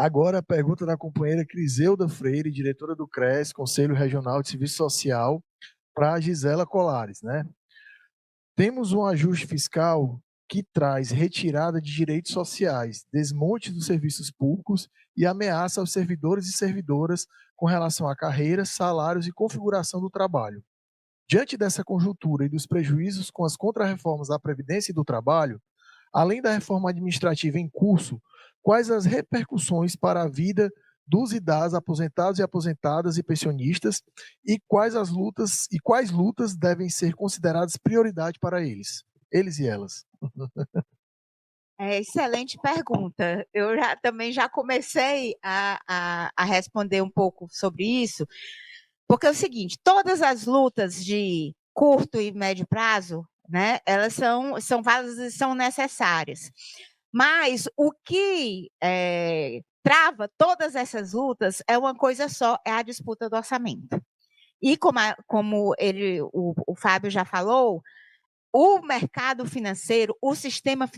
Agora a pergunta da companheira Criseuda Freire, diretora do CRES, Conselho Regional de Serviço Social, para a Gisela Colares, né? Temos um ajuste fiscal que traz retirada de direitos sociais, desmonte dos serviços públicos e ameaça aos servidores e servidoras com relação a carreiras, salários e configuração do trabalho. Diante dessa conjuntura e dos prejuízos com as contrarreformas da Previdência e do Trabalho, além da reforma administrativa em curso, quais as repercussões para a vida dos e das aposentados e aposentadas e pensionistas e quais lutas devem ser consideradas prioridade para eles e elas? Excelente pergunta. Eu também já comecei a responder um pouco sobre isso, porque é o seguinte, todas as lutas de curto e médio prazo, né, elas são válidas e são necessárias. Mas o que trava todas essas lutas é uma coisa só, é a disputa do orçamento. E como o Fábio já falou, o mercado financeiro, o sistema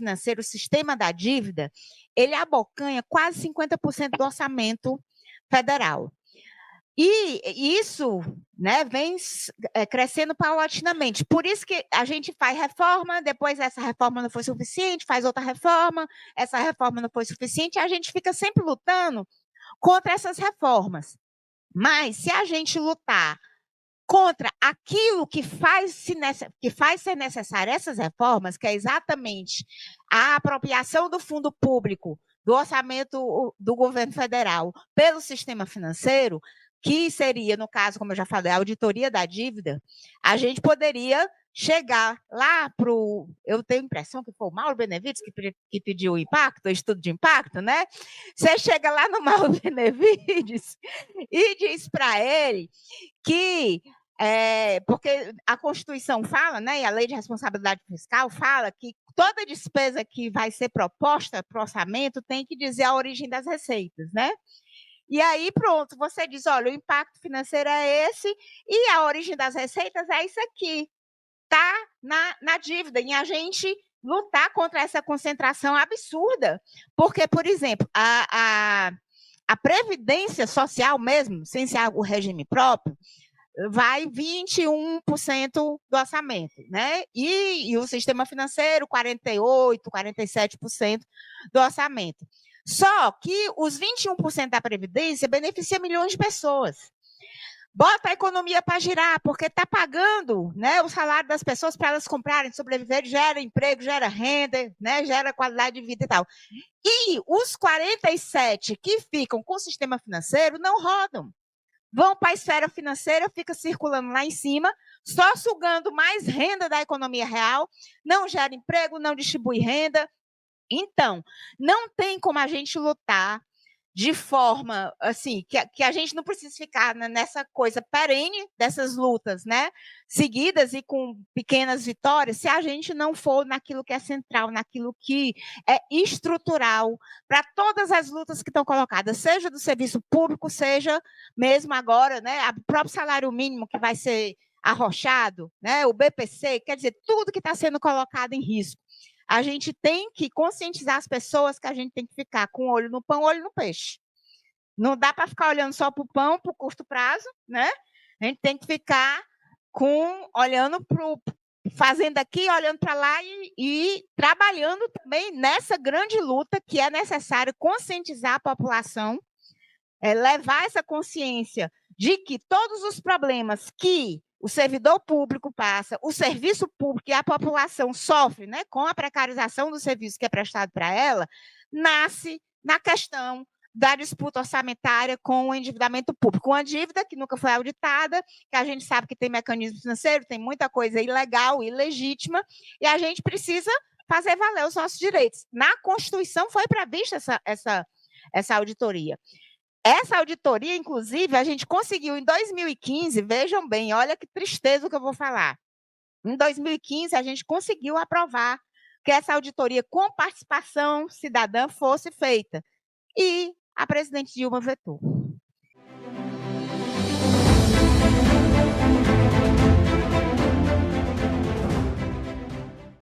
da dívida, ele abocanha quase 50% do orçamento federal. E isso, né, vem crescendo paulatinamente. Por isso que a gente faz reforma, depois essa reforma não foi suficiente, faz outra reforma, essa reforma não foi suficiente, e a gente fica sempre lutando contra essas reformas. Mas se a gente lutar contra aquilo que faz ser necessário essas reformas, que é exatamente a apropriação do fundo público, do orçamento do governo federal pelo sistema financeiro, que seria, no caso, como eu já falei, a auditoria da dívida, a gente poderia chegar lá para o... Eu tenho a impressão que foi o Mauro Benevides que pediu o impacto, o estudo de impacto, né? Você chega lá no Mauro Benevides e diz para ele que porque a Constituição fala, né, e a Lei de Responsabilidade Fiscal fala que toda despesa que vai ser proposta para o orçamento tem que dizer a origem das receitas, né? E aí, pronto, você diz, olha, o impacto financeiro é esse e a origem das receitas é isso aqui. Está na dívida, e a gente lutar contra essa concentração absurda. Porque, por exemplo, a Previdência Social mesmo, sem ser o regime próprio, vai 21% do orçamento, né? E o sistema financeiro, 48%, 47% do orçamento. Só que os 21% da Previdência beneficia milhões de pessoas. Bota a economia para girar, porque está pagando, né, o salário das pessoas para elas comprarem, sobreviver, gera emprego, gera renda, né, gera qualidade de vida e tal. E os 47 que ficam com o sistema financeiro não rodam. Vão para a esfera financeira, fica circulando lá em cima, só sugando mais renda da economia real, não gera emprego, não distribui renda. Então, não tem como a gente lutar de forma assim, que a gente não precisa ficar nessa coisa perene dessas lutas, né? Seguidas e com pequenas vitórias, se a gente não for naquilo que é central, naquilo que é estrutural para todas as lutas que estão colocadas, seja do serviço público, seja mesmo agora, né? O próprio salário mínimo que vai ser arrochado, né? O BPC, quer dizer, tudo que está sendo colocado em risco. A gente tem que conscientizar as pessoas que a gente tem que ficar com o olho no pão, olho no peixe. Não dá para ficar olhando só para o pão, para o curto prazo, né? A gente tem que ficar olhando para o fazendo aqui, olhando para lá e trabalhando também nessa grande luta que é necessário conscientizar a população, levar essa consciência de que todos os problemas que o servidor público passa, o serviço público e a população sofre, né, com a precarização do serviço que é prestado para ela, nasce na questão da disputa orçamentária com o endividamento público. Uma dívida que nunca foi auditada, que a gente sabe que tem mecanismo financeiro, tem muita coisa ilegal, ilegítima, e a gente precisa fazer valer os nossos direitos. Na Constituição foi prevista essa auditoria. Essa auditoria, inclusive, a gente conseguiu em 2015, vejam bem, olha que tristeza o que eu vou falar. Em 2015, a gente conseguiu aprovar que essa auditoria com participação cidadã fosse feita. E a presidente Dilma vetou.